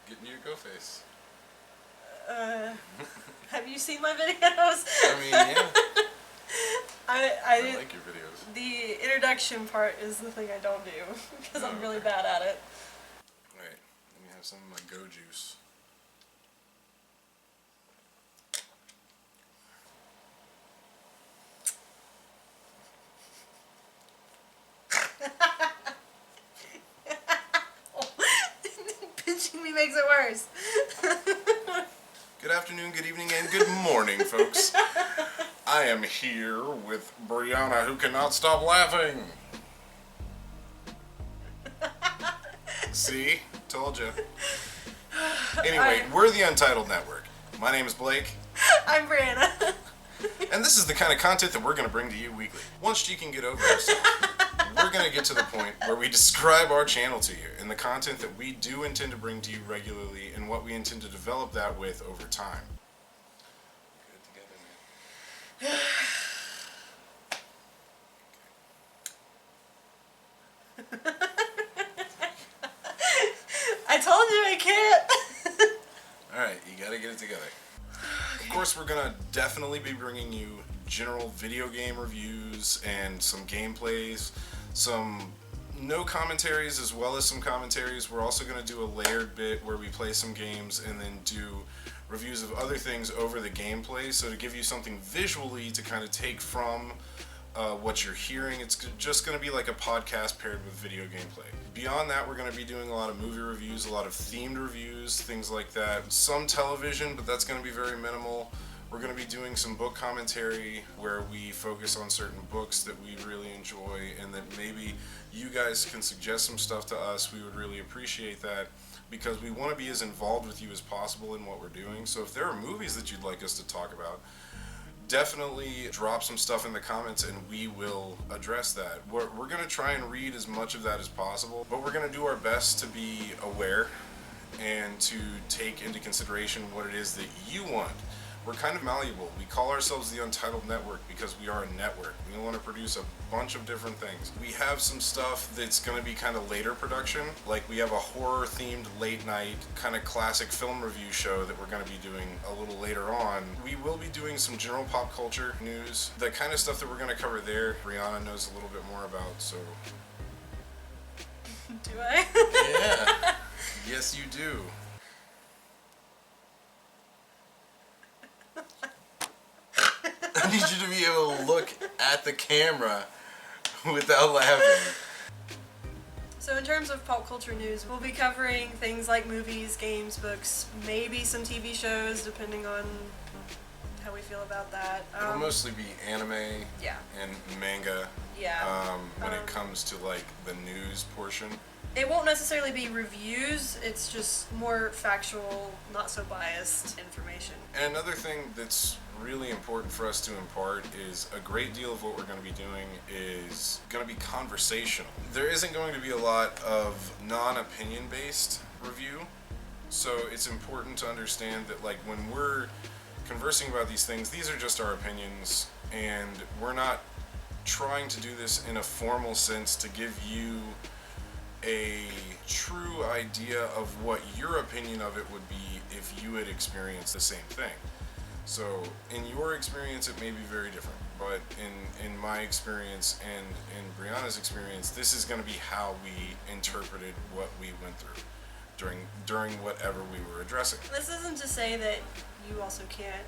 Get into your go face. Have you seen my videos? I mean, yeah. I like your videos. The introduction part is the thing I don't do because I'm really bad at it. Alright, let me have some of my go juice. Pinching me makes it worse. Good afternoon, good evening, and good morning, folks. I am here with Brianna, who cannot stop laughing. See? Told you. Anyway, we're the Untitled Network. My name is Blake. I'm Brianna. And this is the kind of content that we're going to bring to you weekly. Once you can get over yourself, we're going to get to the point where we describe our channel to you and the content that we do intend to bring to you regularly and what we intend to develop that with over time. Get it together, man. I told you I can't. Alright, you gotta get it together. Of course, we're gonna definitely be bringing you general video game reviews and some gameplays, some no commentaries as well as some commentaries. We're also gonna do a layered bit where we play some games and then do reviews of other things over the gameplay, so to give you something visually to kind of take from what you're hearing. It's just going to be like a podcast paired with video gameplay. Beyond that, we're going to be doing a lot of movie reviews, a lot of themed reviews, things like that. Some television, but that's going to be very minimal. We're going to be doing some book commentary where we focus on certain books that we really enjoy and that maybe you guys can suggest some stuff to us. We would really appreciate that because we want to be as involved with you as possible in what we're doing. So if there are movies that you'd like us to talk about, definitely drop some stuff in the comments and we will address that. We're going to try and read as much of that as possible, but we're going to do our best to be aware and to take into consideration what it is that you want. We're kind of malleable. We call ourselves the Untitled Network because we are a network. We want to produce a bunch of different things. We have some stuff that's going to be kind of later production. Like we have a horror-themed late-night kind of classic film review show that we're going to be doing a little later on. We will be doing some general pop culture news. The kind of stuff that we're going to cover there, Brianna knows a little bit more about, so... Do I? Yeah. Yes, you do. I need you to be able to look at the camera without laughing. So in terms of pop culture news, we'll be covering things like movies, games, books, maybe some TV shows, depending on how we feel about that. It'll mostly be anime and manga when it comes to like the news portion. It won't necessarily be reviews, it's just more factual, not so biased information. And another thing that's really important for us to impart is a great deal of what we're going to be doing is going to be conversational. There isn't going to be a lot of non-opinion based review, so it's important to understand that like when we're conversing about these things, these are just our opinions and we're not trying to do this in a formal sense to give you a true idea of what your opinion of it would be if you had experienced the same thing. So in your experience it may be very different, but in my experience and in Brianna's experience, this is going to be how we interpreted what we went through during whatever we were addressing. This isn't to say that you also can't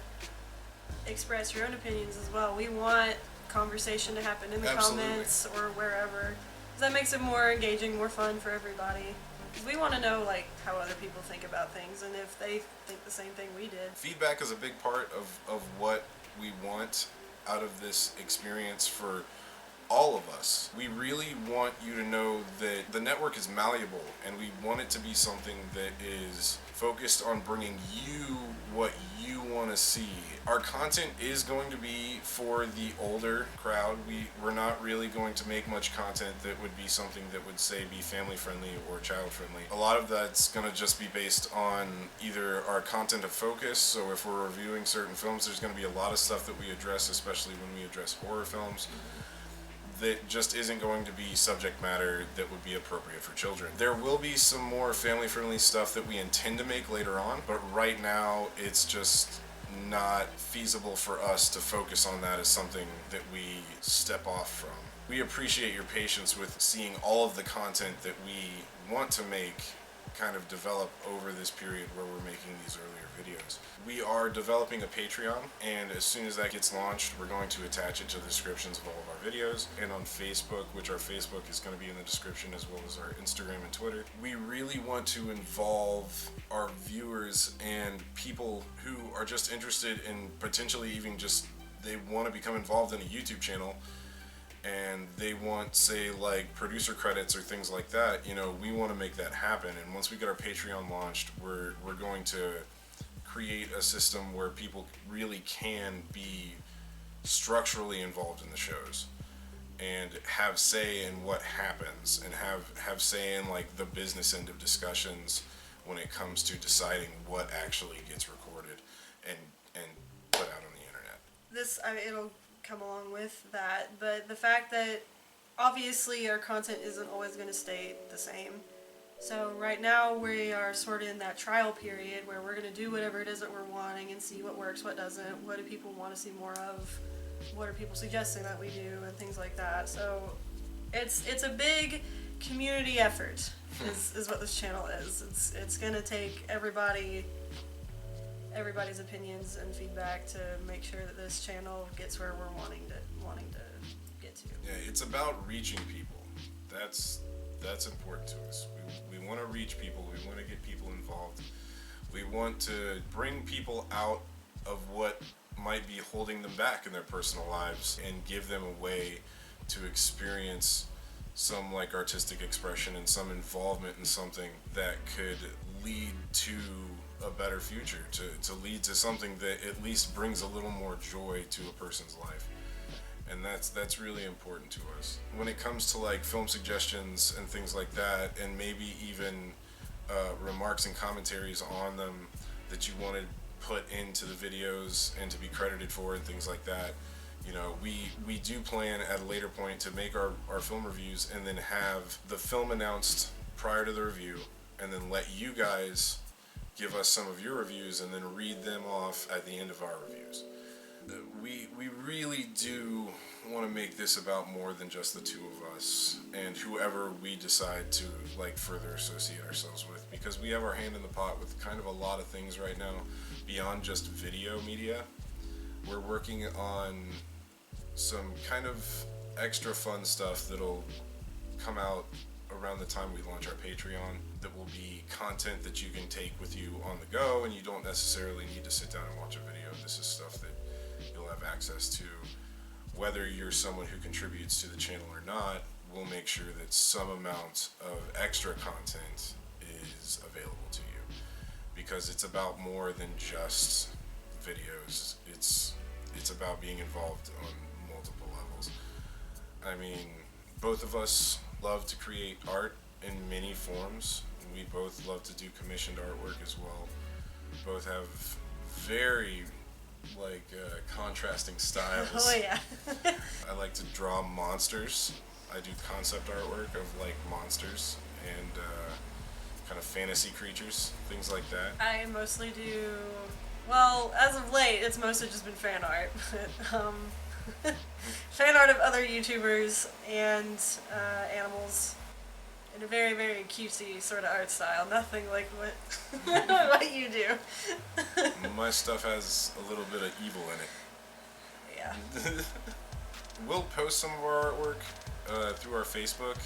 express your own opinions as well. We want conversation to happen in the comments or wherever. That makes it more engaging, more fun for everybody. We want to know like how other people think about things and if they think the same thing we did. Feedback is a big part of what we want out of this experience for all of us. We really want you to know that the network is malleable and we want it to be something that is focused on bringing you what you want to see. Our content is going to be for the older crowd. We're not really going to make much content that would be something that would say be family friendly or child friendly. A lot of that's going to just be based on either our content of focus, so if we're reviewing certain films, there's going to be a lot of stuff that we address, especially when we address horror films, that just isn't going to be subject matter that would be appropriate for children. There will be some more family-friendly stuff that we intend to make later on, but right now it's just not feasible for us to focus on that as something that we step off from. We appreciate your patience with seeing all of the content that we want to make kind of develop over this period where we're making these earlier videos. We are developing a Patreon, and as soon as that gets launched, we're going to attach it to the descriptions of all of our videos, and on Facebook, which our Facebook is going to be in the description, as well as our Instagram and Twitter. We really want to involve our viewers and people who are just interested in potentially even just, they want to become involved in a YouTube channel, and they want, say, like producer credits or things like that. You know, we want to make that happen. And once we get our Patreon launched, we're going to create a system where people really can be structurally involved in the shows and have say in what happens, and have say in like the business end of discussions when it comes to deciding what actually gets recorded and put out on the internet. This, I mean, it'll come along with that, but the fact that obviously our content isn't always going to stay the same. So right now we are sort of in that trial period where we're going to do whatever it is that we're wanting and see what works, what doesn't, what do people want to see more of, what are people suggesting that we do, and things like that. So it's a big community effort is what this channel is. It's going to take everybody's opinions and feedback to make sure that this channel gets where we're wanting to get to. Yeah, it's about reaching people. That's important to us. We want to reach people. We want to get people involved. We want to bring people out of what might be holding them back in their personal lives and give them a way to experience some like artistic expression and some involvement in something that could lead to a better future, to lead to something that at least brings a little more joy to a person's life. And that's really important to us. When it comes to like film suggestions and things like that, and maybe even remarks and commentaries on them that you want to put into the videos and to be credited for and things like that, you know, we do plan at a later point to make our film reviews and then have the film announced prior to the review, and then let you guys give us some of your reviews and then read them off at the end of our reviews. We really do want to make this about more than just the two of us and whoever we decide to like further associate ourselves with, because we have our hand in the pot with kind of a lot of things right now beyond just video media. We're working on some kind of extra fun stuff that'll come out around the time we launch our Patreon, that will be content that you can take with you on the go, and you don't necessarily need to sit down and watch a video. This is stuff that you'll have access to. Whether you're someone who contributes to the channel or not, we'll make sure that some amount of extra content is available to you, because it's about more than just videos. It's about being involved on multiple levels. I mean, both of us love to create art in many forms. We both love to do commissioned artwork as well. We both have very contrasting styles. Oh yeah. I like to draw monsters. I do concept artwork of like monsters and kind of fantasy creatures, things like that. I mostly do, well, as of late, it's mostly just been fan art. Fan art of other YouTubers and animals in a very, very cutesy sort of art style. Nothing like what what you do. My stuff has a little bit of evil in it. Yeah. We'll post some of our artwork through our Facebook,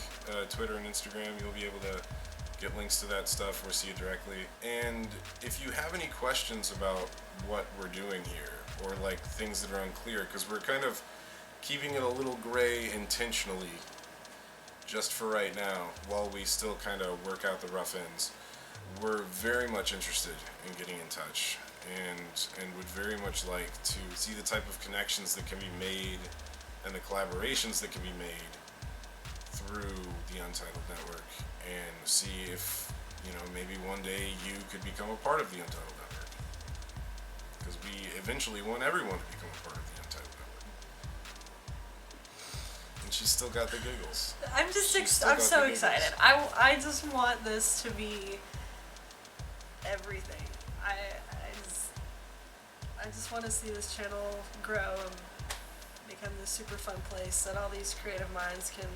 Twitter, and Instagram. You'll be able to get links to that stuff or see it directly. And if you have any questions about what we're doing here, or like things that are unclear, because we're kind of keeping it a little gray intentionally just for right now while we still kind of work out the rough ends. We're very much interested in getting in touch and would very much like to see the type of connections that can be made and the collaborations that can be made through the Untitled network, and see if, you know, maybe one day you could become a part of the Untitled network, because we eventually want everyone to become a part of the Untitled network. And she still got the giggles. I'm so excited. I just want this to be everything. I just want to see this channel grow and become this super fun place that all these creative minds can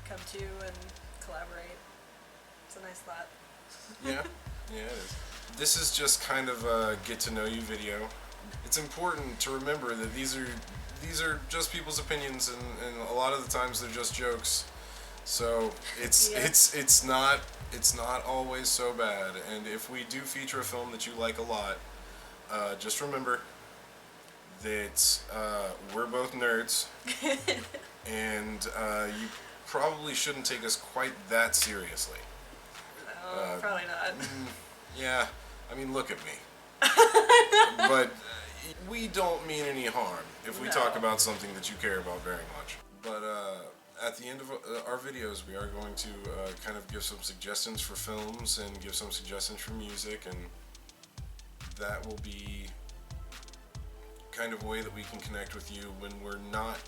come to and collaborate. It's a nice thought. Yeah, it is. This is just kind of a get-to-know-you video. It's important to remember that these are just people's opinions, and a lot of the times they're just jokes. So it's not always so bad. And if we do feature a film that you like a lot, just remember that we're both nerds, and you probably shouldn't take us quite that seriously. No, probably not. Yeah, I mean, look at me. But we don't mean any harm if we talk about something that you care about very much. But at the end of our videos, we are going to kind of give some suggestions for films and give some suggestions for music, and that will be kind of a way that we can connect with you when we're not,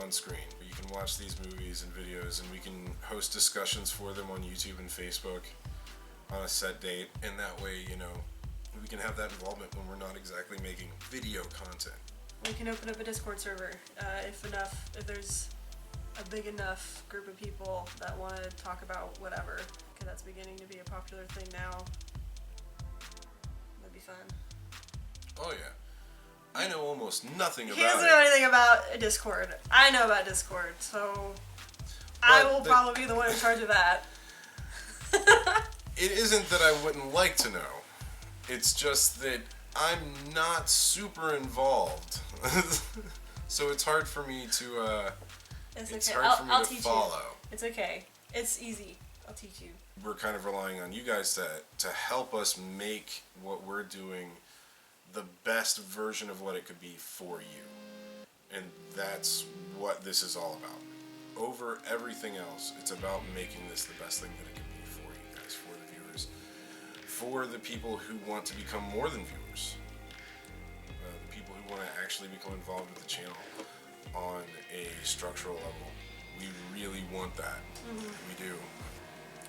on screen. You can watch these movies and videos, and we can host discussions for them on YouTube and Facebook on a set date, and that way, we can have that involvement when we're not exactly making video content. We can open up a Discord server if there's a big enough group of people that want to talk about whatever, because that's beginning to be a popular thing now. That'd be fun. Oh yeah. I know almost nothing about it. He doesn't know anything about Discord. I know about Discord, so I will probably be the one in charge of that. It isn't that I wouldn't like to know. It's just that I'm not super involved. So it's hard for me to it's hard okay. for me I'll to teach follow. You. It's okay. It's easy. I'll teach you. We're kind of relying on you guys to help us make what we're doing the best version of what it could be for you. And that's what this is all about. Over everything else, it's about making this the best thing that it can be for you guys, for the viewers, for the people who want to become more than viewers, the people who want to actually become involved with the channel on a structural level. We really want that. Mm-hmm. We do.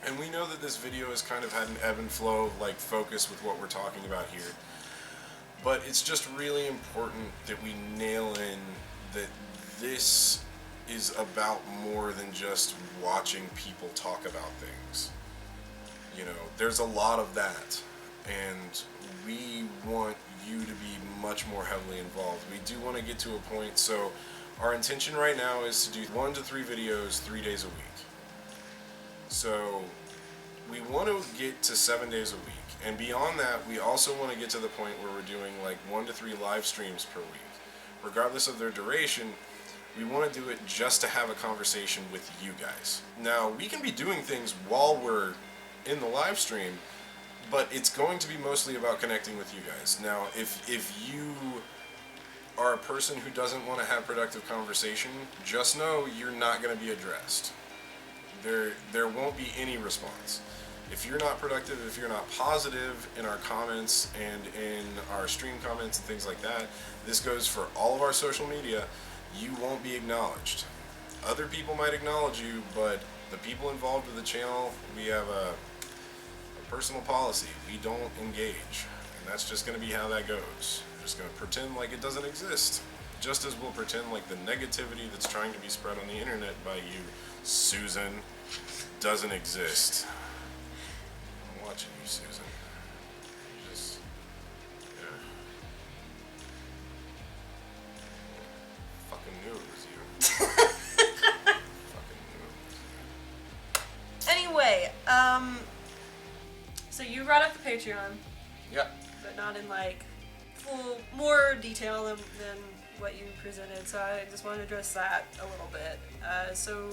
And we know that this video has kind of had an ebb and flow, focus with what we're talking about here. But it's just really important that we nail in that this is about more than just watching people talk about things. There's a lot of that, and we want you to be much more heavily involved. We do want to get to a point, so our intention right now is to do 1 to 3 videos 3 days a week. So we want to get to 7 days a week. And beyond that, we also want to get to the point where we're doing 1 to 3 live streams per week. Regardless of their duration, we want to do it just to have a conversation with you guys. Now, we can be doing things while we're in the live stream, but it's going to be mostly about connecting with you guys. Now, if you are a person who doesn't want to have productive conversation, just know you're not going to be addressed. There won't be any response. If you're not productive, if you're not positive in our comments and in our stream comments and things like that, this goes for all of our social media, you won't be acknowledged. Other people might acknowledge you, but the people involved with the channel, we have a personal policy. We don't engage. And that's just going to be how that goes. We're just going to pretend like it doesn't exist. Just as we'll pretend like the negativity that's trying to be spread on the internet by you, Susan, doesn't exist. Watching you, Susan. Just, fucking knew it was you. Fucking knew it was you. Anyway, so you brought up the Patreon. Yeah. But not in full more detail than what you presented. So I just want to address that a little bit. So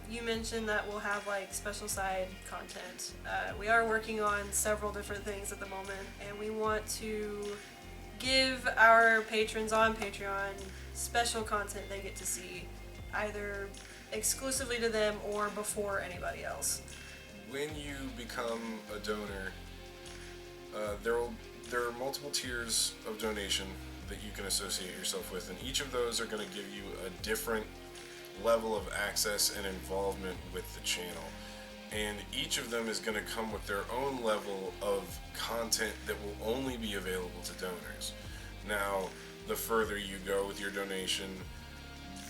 you mentioned that we'll have special side content. We are working on several different things at the moment, and we want to give our patrons on Patreon special content they get to see, either exclusively to them or before anybody else. When you become a donor, there are multiple tiers of donation that you can associate yourself with, and each of those are going to give you a different level of access and involvement with the channel. And each of them is going to come with their own level of content that will only be available to donors. Now, the further you go with your donation,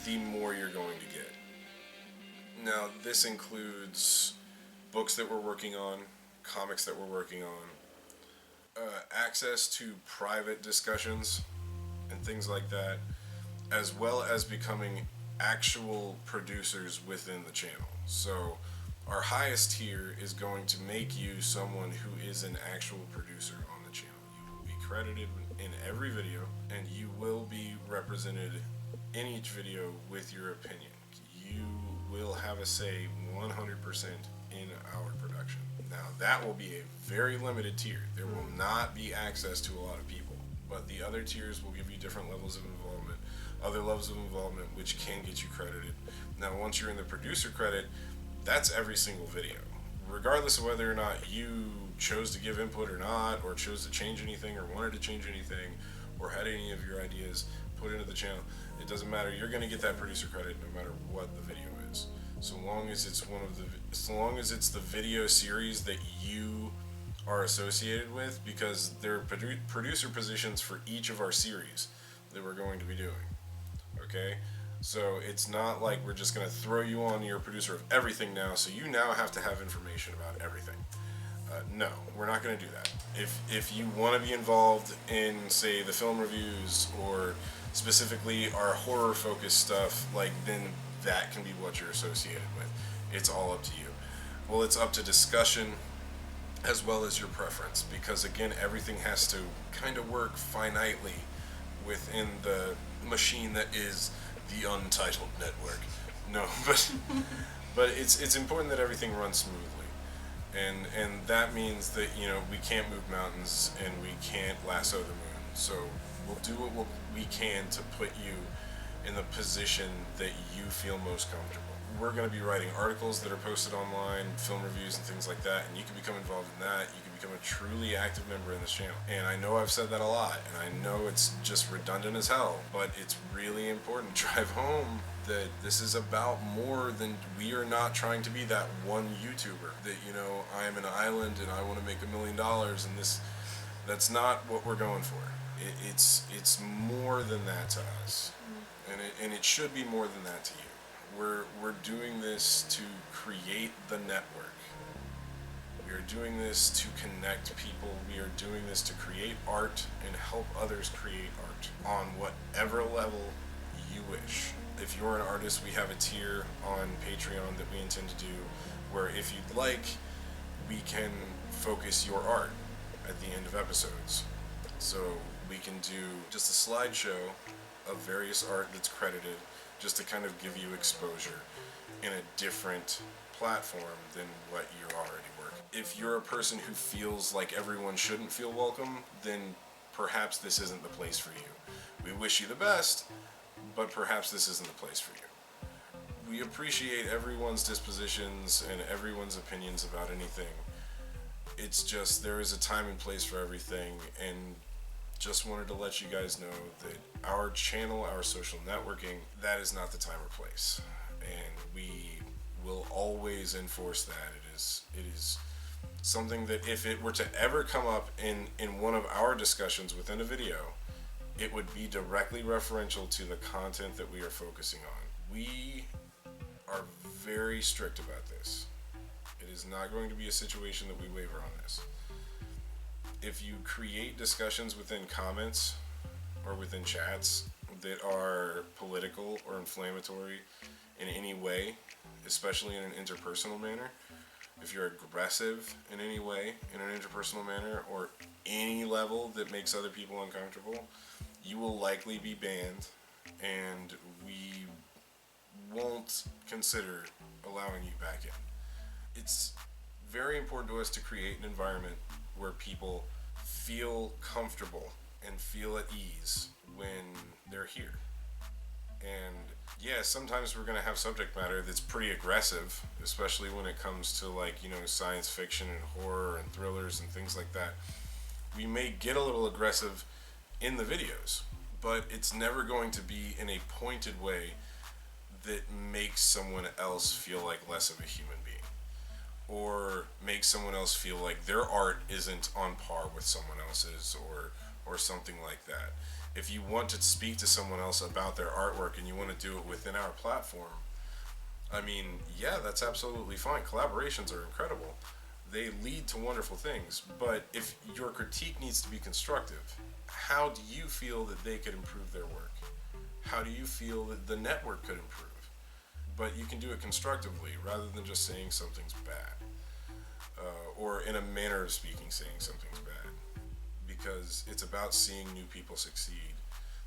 the more you're going to get. Now, this includes books that we're working on, comics that we're working on, access to private discussions and things like that, as well as becoming actual producers within the channel. So our highest tier is going to make you someone who is an actual producer on the channel. You will be credited in every video, and you will be represented in each video with your opinion. You will have a say 100% in our production. Now, that will be a very limited tier. There will not be access to a lot of people, but the other tiers will give you different levels of involvement, other levels of involvement which can get you credited. Now, once you're in the producer credit, that's every single video. Regardless of whether or not you chose to give input or not, or chose to change anything, or wanted to change anything, or had any of your ideas put into the channel, it doesn't matter. You're going to get that producer credit no matter what the video is. So long as it's the video series that you are associated with, because there are producer positions for each of our series that we're going to be doing. Okay? So it's not like we're just going to throw you on your producer of everything now, so you now have to have information about everything. No, we're not going to do that. If you want to be involved in, say, the film reviews, or specifically our horror-focused stuff, then that can be what you're associated with. It's all up to you. Well, it's up to discussion as well as your preference, because again, everything has to kind of work finitely within the machine that is the Untitled network. No, but it's important that everything runs smoothly, and that means that we can't move mountains and we can't lasso the moon. So we'll do what we can to put you in the position that you feel most comfortable. We're going to be writing articles that are posted online, film reviews and things like that, and you can become involved in that. You can become a truly active member in this channel. And I know I've said that a lot, and I know it's just redundant as hell, but it's really important to drive home that this is about more than, we are not trying to be that one YouTuber that, I'm an island and I want to make $1 million, and that's not what we're going for. It's more than that to us. And it should be more than that to you. We're doing this to create the network. We are doing this to connect people. We are doing this to create art and help others create art on whatever level you wish. If you're an artist, we have a tier on Patreon that we intend to do, where if you'd like, we can focus your art at the end of episodes. So we can do just a slideshow of various art that's credited, just to kind of give you exposure in a different platform than what you're already working. If you're a person who feels like everyone shouldn't feel welcome, then perhaps this isn't the place for you. We wish you the best, but perhaps this isn't the place for you. We appreciate everyone's dispositions and everyone's opinions about anything. It's just, there is a time and place for everything, and just wanted to let you guys know that our channel, our social networking, that is not the time or place. And we will always enforce that. It is something that if it were to ever come up in one of our discussions within a video, it would be directly referential to the content that we are focusing on. We are very strict about this. It is not going to be a situation that we waver on this. If you create discussions within comments or within chats that are political or inflammatory in any way, especially in an interpersonal manner, if you're aggressive in any way, in an interpersonal manner, or any level that makes other people uncomfortable, you will likely be banned, and we won't consider allowing you back in. It's very important to us to create an environment where people feel comfortable and feel at ease when they're here. And yeah, sometimes we're going to have subject matter that's pretty aggressive, especially when it comes to science fiction and horror and thrillers and things like that. We may get a little aggressive in the videos, but it's never going to be in a pointed way that makes someone else feel like less of a human being, or makes someone else feel like their art isn't on par with someone else's, or something like that. If you want to speak to someone else about their artwork and you want to do it within our platform, I mean, yeah, that's absolutely fine. Collaborations are incredible. They lead to wonderful things. But if your critique needs to be constructive, how do you feel that they could improve their work? How do you feel that the network could improve? But you can do it constructively rather than just saying something's bad. Or in a manner of speaking, saying something's bad. Because it's about seeing new people succeed.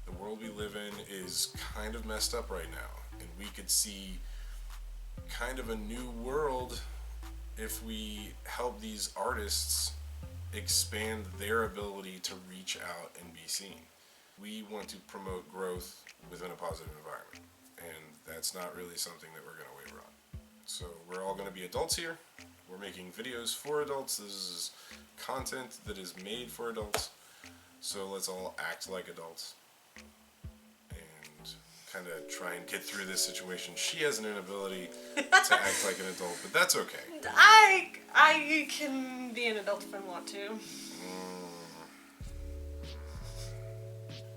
The world we live in is kind of messed up right now. And we could see kind of a new world if we help these artists expand their ability to reach out and be seen. We want to promote growth within a positive environment, and that's not really something that we're going to waver on. So we're all going to be adults here. We're making videos for adults. This is content that is made for adults. So let's all act like adults and kind of try and get through this situation. She has an inability to act like an adult, but that's okay. I can be an adult if I want to.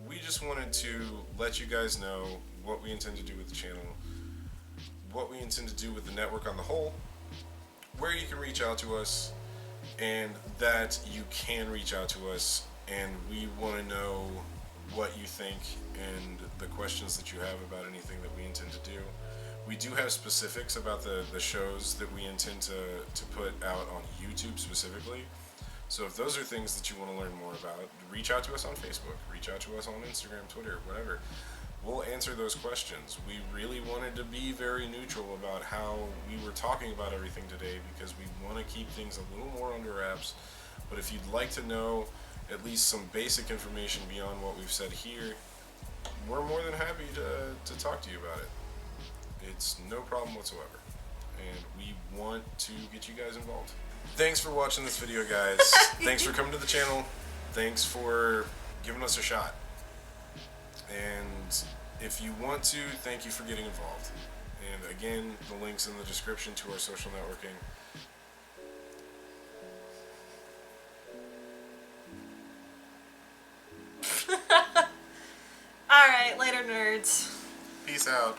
We just wanted to let you guys know what we intend to do with the channel, what we intend to do with the network on the whole, where you can reach out to us, and that you can reach out to us, and we want to know what you think and the questions that you have about anything that we intend to do. We do have specifics about the shows that we intend to put out on YouTube specifically. So if those are things that you want to learn more about, reach out to us on Facebook, reach out to us on Instagram, Twitter, whatever. We'll answer those questions. We really wanted to be very neutral about how we were talking about everything today because we want to keep things a little more under wraps. But if you'd like to know at least some basic information beyond what we've said here, we're more than happy to talk to you about it. It's no problem whatsoever. And we want to get you guys involved. Thanks for watching this video, guys. Thanks for coming to the channel. Thanks for giving us a shot. And if you want to, thank you for getting involved. And again, the link's in the description to our social networking. Alright, later nerds. Peace out.